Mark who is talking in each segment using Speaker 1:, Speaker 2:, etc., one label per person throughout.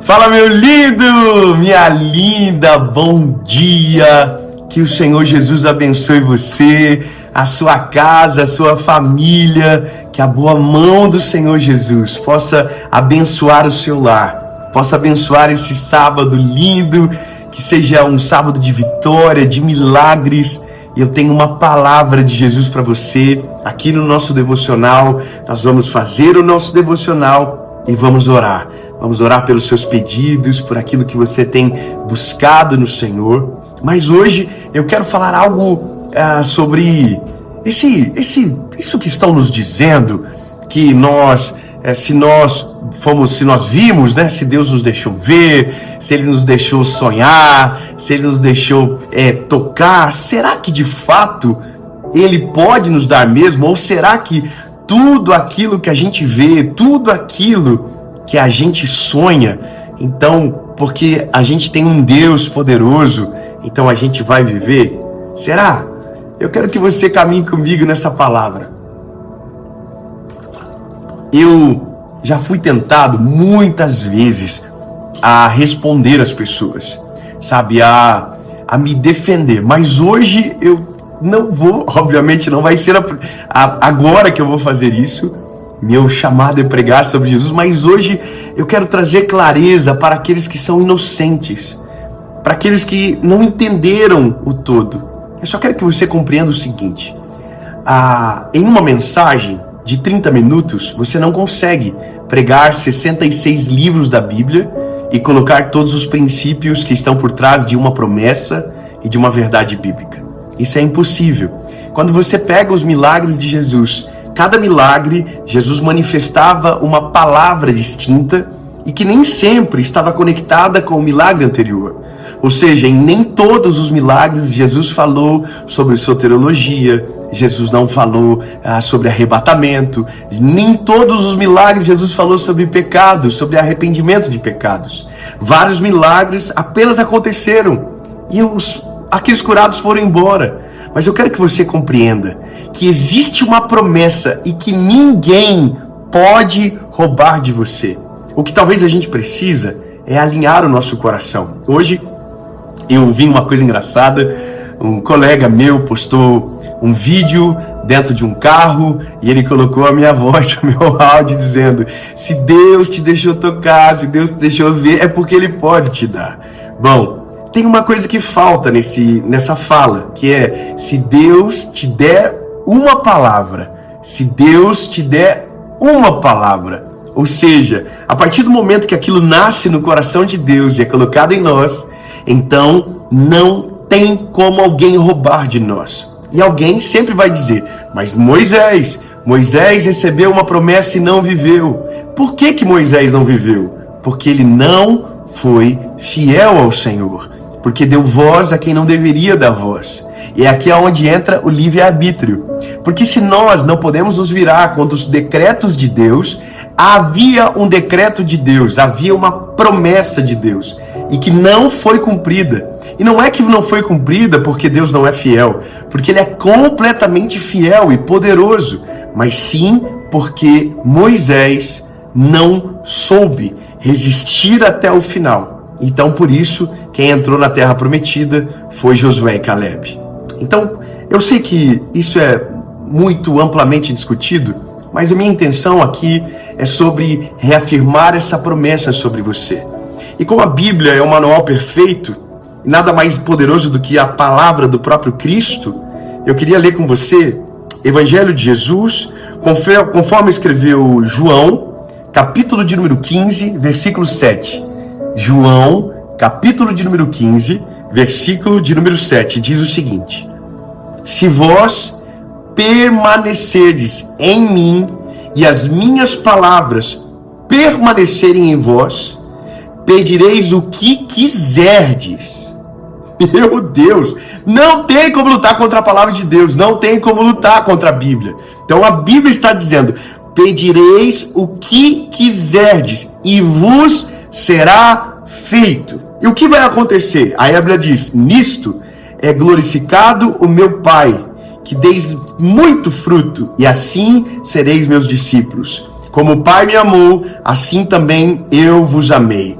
Speaker 1: Fala, meu lindo, minha linda, bom dia. Que o Senhor Jesus abençoe você, a sua casa, a sua família. Que a boa mão do Senhor Jesus possa abençoar o seu lar, possa abençoar esse sábado lindo, que seja um sábado de vitória, de milagres. E eu tenho uma palavra de Jesus para você aqui no nosso devocional. Nós vamos fazer o nosso devocional e vamos orar. Vamos orar pelos seus pedidos, por aquilo que você tem buscado no Senhor. Mas hoje eu quero falar algo sobre isso que estão nos dizendo, que nós, se nós vimos, né, se Deus nos deixou ver, se Ele nos deixou sonhar, se Ele nos deixou tocar, será que de fato Ele pode nos dar mesmo? Ou será que tudo aquilo que a gente vê, tudo aquilo que a gente sonha, então, porque a gente tem um Deus poderoso, então a gente vai viver? Será? Eu quero que você caminhe comigo nessa palavra. Eu já fui tentado muitas vezes a responder às pessoas, sabe, a me defender, mas hoje eu não vou, obviamente não vai ser agora que eu vou fazer isso. Meu chamado é pregar sobre Jesus, mas hoje eu quero trazer clareza para aqueles que são inocentes, para aqueles que não entenderam o todo. Eu só quero que você compreenda o seguinte: em uma mensagem de 30 minutos, você não consegue pregar 66 livros da Bíblia e colocar todos os princípios que estão por trás de uma promessa e de uma verdade bíblica. Isso é impossível. Quando você pega os milagres de Jesus, cada milagre, Jesus manifestava uma palavra distinta e que nem sempre estava conectada com o milagre anterior. Ou seja, em nem todos os milagres Jesus falou sobre soteriologia, Jesus não falou sobre arrebatamento, nem todos os milagres Jesus falou sobre pecado, sobre arrependimento de pecados. Vários milagres apenas aconteceram e aqueles curados foram embora. Mas eu quero que você compreenda que existe uma promessa e que ninguém pode roubar de você. O que talvez a gente precisa é alinhar o nosso coração. Hoje eu vi uma coisa engraçada. Um colega meu postou um vídeo dentro de um carro e ele colocou a minha voz, o meu áudio, dizendo: se Deus te deixou tocar, se Deus te deixou ver, é porque Ele pode te dar. Bom, tem uma coisa que falta nessa fala, que é: se Deus te der uma palavra, se Deus te der uma palavra. Ou seja, a partir do momento que aquilo nasce no coração de Deus e é colocado em nós, então não tem como alguém roubar de nós. E alguém sempre vai dizer: mas Moisés recebeu uma promessa e não viveu. Por que Moisés não viveu? Porque ele não foi fiel ao Senhor, porque deu voz a quem não deveria dar voz. E aqui é onde entra o livre-arbítrio. Porque se nós não podemos nos virar contra os decretos de Deus, havia um decreto de Deus, havia uma promessa de Deus, e que não foi cumprida. E não é que não foi cumprida porque Deus não é fiel, porque Ele é completamente fiel e poderoso, mas sim porque Moisés não soube resistir até o final. Então, por isso, quem entrou na Terra Prometida foi Josué e Caleb. Então, eu sei que isso é muito amplamente discutido, mas a minha intenção aqui é sobre reafirmar essa promessa sobre você. E como a Bíblia é um manual perfeito, nada mais poderoso do que a palavra do próprio Cristo, eu queria ler com você Evangelho de Jesus, conforme escreveu João, capítulo de número 15, versículo 7. João, capítulo de número 15, versículo de número 7, diz o seguinte: se vós permanecerdes em mim e as minhas palavras permanecerem em vós, pedireis o que quiserdes. Meu Deus, não tem como lutar contra a palavra de Deus, não tem como lutar contra a Bíblia. Então a Bíblia está dizendo: pedireis o que quiserdes e vos será feito. E o que vai acontecer? A Bíblia diz: nisto é glorificado o meu Pai, que deis muito fruto, e assim sereis meus discípulos. Como o Pai me amou, assim também eu vos amei.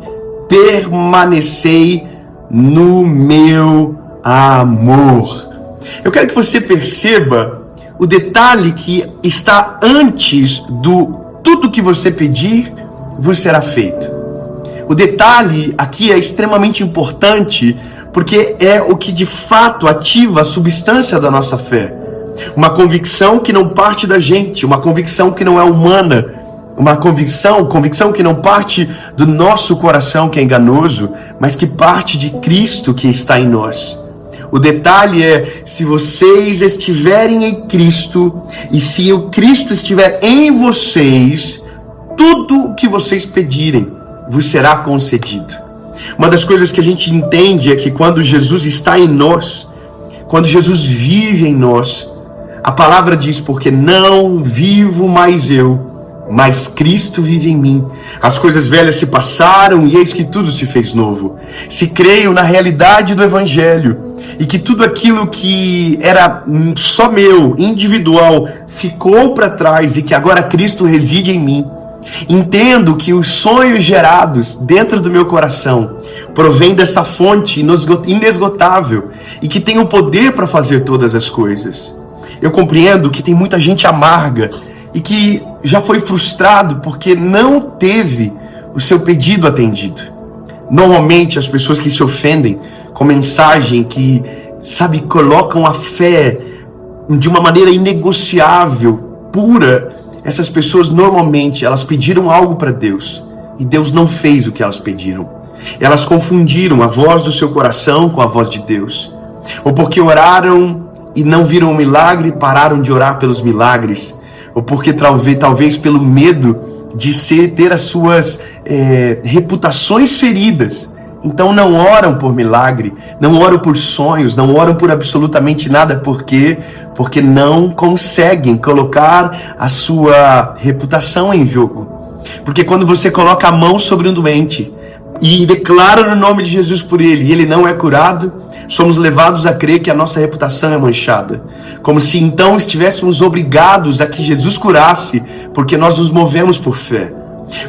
Speaker 1: permanecei no meu amor. Eu quero que você perceba o detalhe que está antes do tudo que você pedir, vos será feito. O detalhe aqui é extremamente importante, porque é o que de fato ativa a substância da nossa fé. Uma convicção que não parte da gente, uma convicção que não é humana, uma convicção que não parte do nosso coração, que é enganoso, mas que parte de Cristo que está em nós. O detalhe é, se vocês estiverem em Cristo, e se o Cristo estiver em vocês, tudo o que vocês pedirem vos será concedido. Uma das coisas que a gente entende é que quando Jesus está em nós, quando Jesus vive em nós, a palavra diz, porque não vivo mais eu, mas Cristo vive em mim. As coisas velhas se passaram e eis que tudo se fez novo. Se creio na realidade do Evangelho e que tudo aquilo que era só meu, individual, ficou para trás e que agora Cristo reside em mim, entendo que os sonhos gerados dentro do meu coração provém dessa fonte inesgotável e que tem o poder para fazer todas as coisas. Eu compreendo que tem muita gente amarga e que já foi frustrado porque não teve o seu pedido atendido. Normalmente as pessoas que se ofendem com mensagem que, colocam a fé de uma maneira inegociável, pura, essas pessoas normalmente, elas pediram algo para Deus e Deus não fez o que elas pediram. Elas confundiram a voz do seu coração com a voz de Deus. Ou porque oraram e não viram o milagre, pararam de orar pelos milagres. Ou porque talvez pelo medo de ter as suas reputações feridas, então não oram por milagre, não oram por sonhos, não oram por absolutamente nada. Por quê? Porque não conseguem colocar a sua reputação em jogo. Porque quando você coloca a mão sobre um doente e declara no nome de Jesus por ele, e ele não é curado, somos levados a crer que a nossa reputação é manchada. Como se então estivéssemos obrigados a que Jesus curasse, porque nós nos movemos por fé.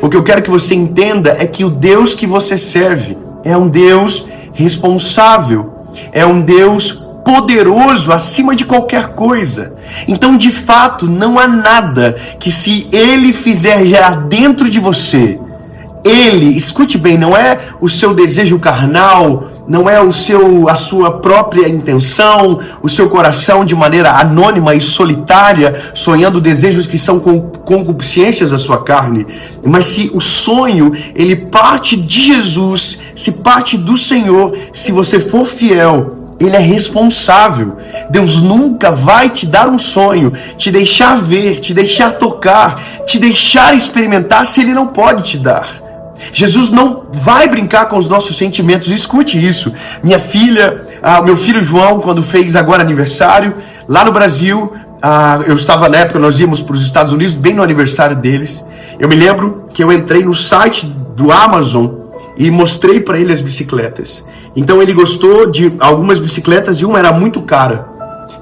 Speaker 1: O que eu quero que você entenda é que o Deus que você serve é um Deus responsável, é um Deus poderoso acima de qualquer coisa. Então, de fato, não há nada que, se Ele fizer gerar dentro de você, Ele, escute bem, não é o seu desejo carnal, não é a sua própria intenção, o seu coração de maneira anônima e solitária, sonhando desejos que são concupiscências da sua carne, mas se o sonho, ele parte de Jesus, se parte do Senhor, se você for fiel, Ele é responsável. Deus nunca vai te dar um sonho, te deixar ver, te deixar tocar, te deixar experimentar se Ele não pode te dar. Jesus não vai brincar com os nossos sentimentos. Escute isso. Minha filha, meu filho João, quando fez agora aniversário, lá no Brasil, eu estava na época, nós íamos para os Estados Unidos, bem no aniversário deles. Eu me lembro que eu entrei no site do Amazon e mostrei para ele as bicicletas. Então ele gostou de algumas bicicletas e uma era muito cara.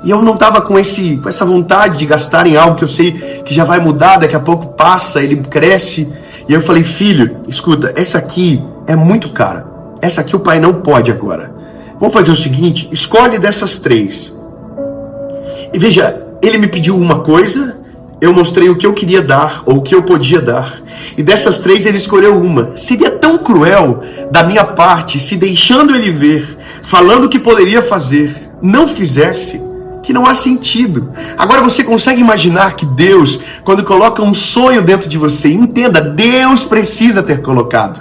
Speaker 1: E eu não estava com essa vontade de gastar em algo que eu sei que já vai mudar, daqui a pouco passa, ele cresce. E eu falei, filho, escuta, essa aqui é muito cara. Essa aqui o pai não pode agora. Vamos fazer o seguinte, escolhe dessas 3. E veja, ele me pediu uma coisa, eu mostrei o que eu queria dar, ou o que eu podia dar. E dessas 3 ele escolheu uma. Seria tão cruel da minha parte, se deixando ele ver, falando o que poderia fazer, não fizesse, que não há sentido. Agora você consegue imaginar que Deus, quando coloca um sonho dentro de você, entenda, Deus precisa ter colocado.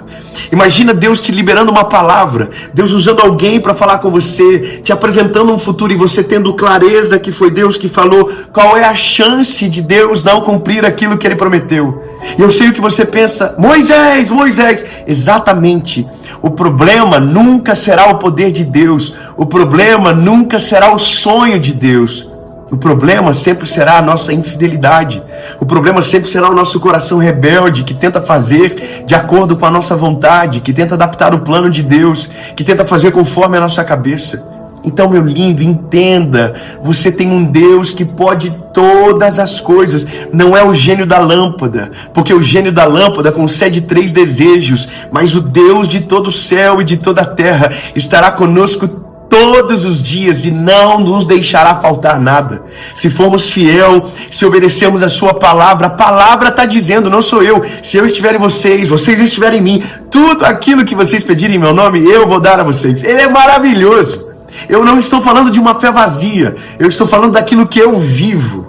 Speaker 1: Imagina Deus te liberando uma palavra, Deus usando alguém para falar com você, te apresentando um futuro e você tendo clareza que foi Deus que falou. Qual é a chance de Deus não cumprir aquilo que Ele prometeu? E eu sei o que você pensa, Moisés, exatamente. O problema nunca será o poder de Deus. O problema nunca será o sonho de Deus. O problema sempre será a nossa infidelidade. O problema sempre será o nosso coração rebelde, que tenta fazer de acordo com a nossa vontade, que tenta adaptar o plano de Deus, que tenta fazer conforme a nossa cabeça. Então, meu lindo, entenda, você tem um Deus que pode todas as coisas. Não é o gênio da lâmpada, porque o gênio da lâmpada concede 3 desejos, mas o Deus de todo o céu e de toda a terra estará conosco todos os dias e não nos deixará faltar nada. Se formos fiel, se obedecermos a sua palavra, a palavra está dizendo, não sou eu, se eu estiver em vocês, vocês estiverem em mim, tudo aquilo que vocês pedirem em meu nome, eu vou dar a vocês. Ele é maravilhoso. Eu não estou falando de uma fé vazia, eu estou falando daquilo que eu vivo.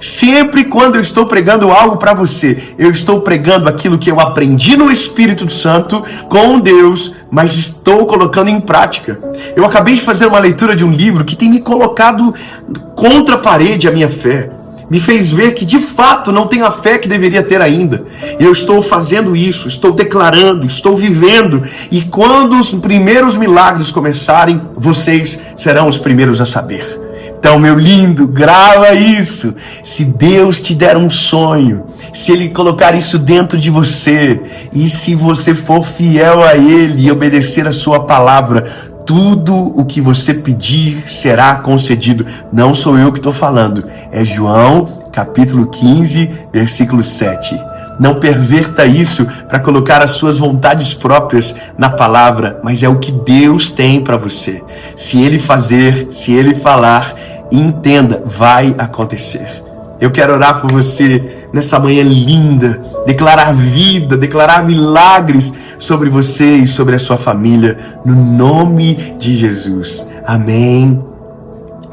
Speaker 1: Sempre quando eu estou pregando algo para você, eu estou pregando aquilo que eu aprendi no Espírito Santo com Deus, mas estou colocando em prática. Eu acabei de fazer uma leitura de um livro que tem me colocado contra a parede a minha fé. Me fez ver que de fato não tenho a fé que deveria ter ainda. E eu estou fazendo isso, estou declarando, estou vivendo. E quando os primeiros milagres começarem, vocês serão os primeiros a saber. Então, meu lindo, grava isso. Se Deus te der um sonho, se Ele colocar isso dentro de você, e se você for fiel a Ele e obedecer a sua palavra, tudo o que você pedir será concedido. Não sou eu que estou falando, é João capítulo 15, versículo 7. Não perverta isso para colocar as suas vontades próprias na palavra, mas é o que Deus tem para você. Se Ele fazer, se Ele falar, entenda, vai acontecer. Eu quero orar por você nessa manhã linda, declarar vida, declarar milagres sobre você e sobre a sua família, no nome de Jesus. Amém.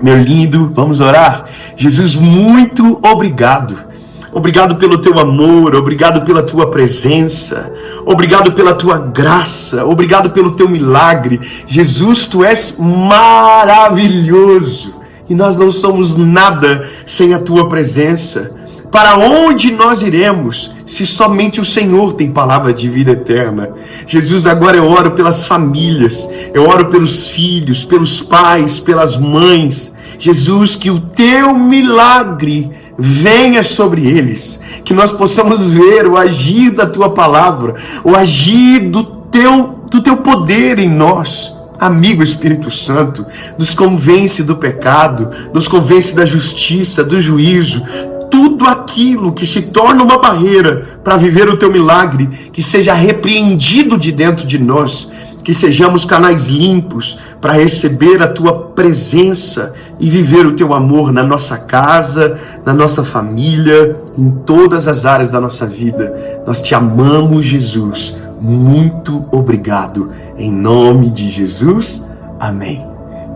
Speaker 1: Meu lindo, vamos orar? Jesus, muito obrigado. Obrigado pelo teu amor, obrigado pela tua presença, obrigado pela tua graça, obrigado pelo teu milagre. Jesus, tu és maravilhoso e nós não somos nada sem a tua presença. Para onde nós iremos se somente o Senhor tem palavra de vida eterna? Jesus, agora eu oro pelas famílias, eu oro pelos filhos, pelos pais, pelas mães. Jesus, que o teu milagre venha sobre eles, que nós possamos ver o agir da tua palavra, o agir do teu poder em nós. Amigo Espírito Santo, nos convence do pecado, nos convence da justiça, do juízo, tudo aquilo que se torna uma barreira para viver o teu milagre, que seja repreendido de dentro de nós, que sejamos canais limpos para receber a tua presença e viver o teu amor na nossa casa, na nossa família, em todas as áreas da nossa vida. Nós te amamos, Jesus. Muito obrigado. Em nome de Jesus. Amém.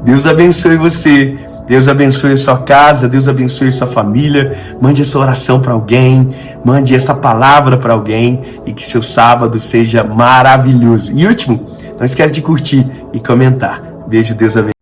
Speaker 1: Deus abençoe você. Deus abençoe a sua casa, Deus abençoe a sua família. Mande essa oração para alguém, mande essa palavra para alguém e que seu sábado seja maravilhoso. E último, não esquece de curtir e comentar. Beijo, Deus abençoe.